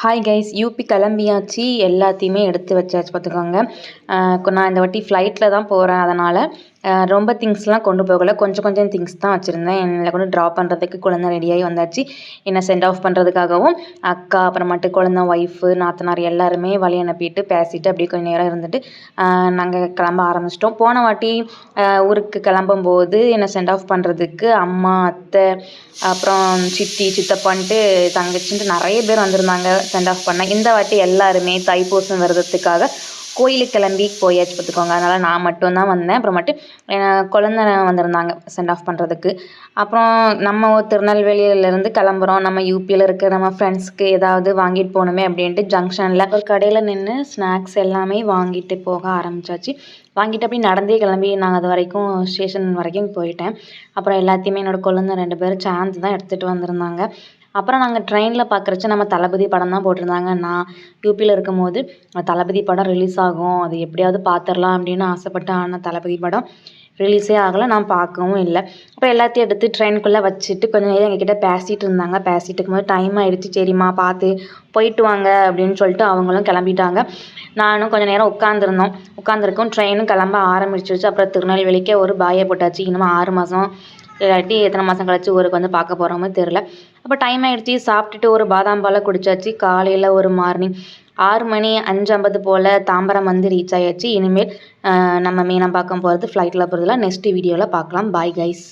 Hi guys, UP கிளம்பியாச்சு. எல்லாத்தையுமே எடுத்து வச்சாச்சு பார்த்துக்கோங்க. நான் இந்த வாட்டி ஃப்ளைட்டில் தான் போகிறேன். அதனால் ரொம்ப திங்ஸ்லாம் கொண்டு போகலை. கொஞ்சம் கொஞ்சம் திங்ஸ் தான் வச்சுருந்தேன். என்னை கொண்டு ட்ராப் பண்ணுறதுக்கு குழந்தை ரெடியாகி வந்தாச்சு. என்னை சென்ட் ஆஃப் பண்ணுறதுக்காகவும் அக்கா, அப்புறமாட்டு குழந்தை ஒய்ஃபு, நாத்தனார் எல்லாருமே வழி அனுப்பிட்டு பேசிட்டு அப்படியே கொஞ்சம் நேரம் இருந்துட்டு நாங்கள் கிளம்ப ஆரம்பிச்சிட்டோம். போன வாட்டி ஊருக்கு கிளம்பும்போது என்னை சென்ட் ஆஃப் பண்ணுறதுக்கு அம்மா, அத்தை, அப்புறம் சித்தி, சித்தப்பான்ட்டு, தங்கச்சின்ட்டு நிறைய பேர் வந்திருந்தாங்க சென்ட் ஆஃப் பண்ண. இந்த வாட்டி எல்லாருமே தைப்பூசம் விரதத்துக்காக கோயிலுக்கு கிளம்பி போயாச்சு பார்த்துக்கோங்க. அதனால் நான் மட்டும்தான் வந்தேன். அப்புறமேட்டு குழந்த வந்திருந்தாங்க சென்ட் ஆஃப் பண்ணுறதுக்கு. அப்புறம் நம்ம திருநெல்வேலியிலேருந்து கிளம்புறோம். நம்ம யூபியில் இருக்க நம்ம ஃப்ரெண்ட்ஸ்க்கு ஏதாவது வாங்கிட்டு போகணுமே அப்படின்ட்டு ஜங்ஷனில் ஒரு கடையில் நின்று ஸ்நாக்ஸ் எல்லாமே வாங்கிட்டு போக ஆரம்பித்தாச்சு. வாங்கிட்டு அப்படி நடந்தே கிளம்பி நாங்கள் அது வரைக்கும் ஸ்டேஷன் வரைக்கும் போயிட்டேன். அப்புறம் எல்லாத்தையுமே என்னோடய குழந்தை 2 பேரும் சேர்ந்து தான் எடுத்துகிட்டு வந்திருந்தாங்க. அப்புறம் நாங்கள் ட்ரெயினில் பார்க்குறச்ச நம்ம தளபதி படம் தான் போட்டிருந்தாங்க. நான் யூபியில் இருக்கும்போது தளபதி படம் ரிலீஸ் ஆகும், அது எப்படியாவது பார்த்துடலாம் அப்படின்னு ஆசைப்பட்டேன். ஆனால் தளபதி படம் ரிலீஸே ஆகலை, நான் பார்க்கவும் இல்லை. அப்புறம் எல்லாத்தையும் எடுத்து ட்ரெயினுக்குள்ளே வச்சுட்டு கொஞ்சம் நேரம் எங்ககிட்ட பேசிகிட்டு இருந்தாங்க. பேசிகிட்டு இருக்கும்போது டைம் ஆகிடுச்சு. சரிம்மா பார்த்து போயிட்டு வாங்க அப்படின்னு சொல்லிட்டு அவங்களும் கிளம்பிட்டாங்க. நானும் கொஞ்சம் நேரம் உட்காந்துருக்கோம். ட்ரெயினும் கிளம்ப ஆரம்பிச்சிருச்சு. அப்புறம் திருநெல்வேலிக்கே ஒரு பாயை போட்டாச்சு. இன்னும் 6 மாதம் இல்லாட்டி எத்தனை மாதம் கழிச்சு ஊருக்கு வந்து பார்க்க போகிறோமோ தெரில. அப்போ டைம் ஆகிடுச்சி. சாப்பிட்டுட்டு ஒரு பாதாம் பாலை குடித்தாச்சு. காலையில் ஒரு மார்னிங் 6 மணி 5:50 போல் தாம்பரம் வந்து ரீச் ஆயாச்சு. இனிமேல் நம்ம மீனம்பாக்கம் போகிறது ஃப்ளைட்டில் போகிறதுல நெக்ஸ்ட் வீடியோவில் பார்க்கலாம். Bye guys.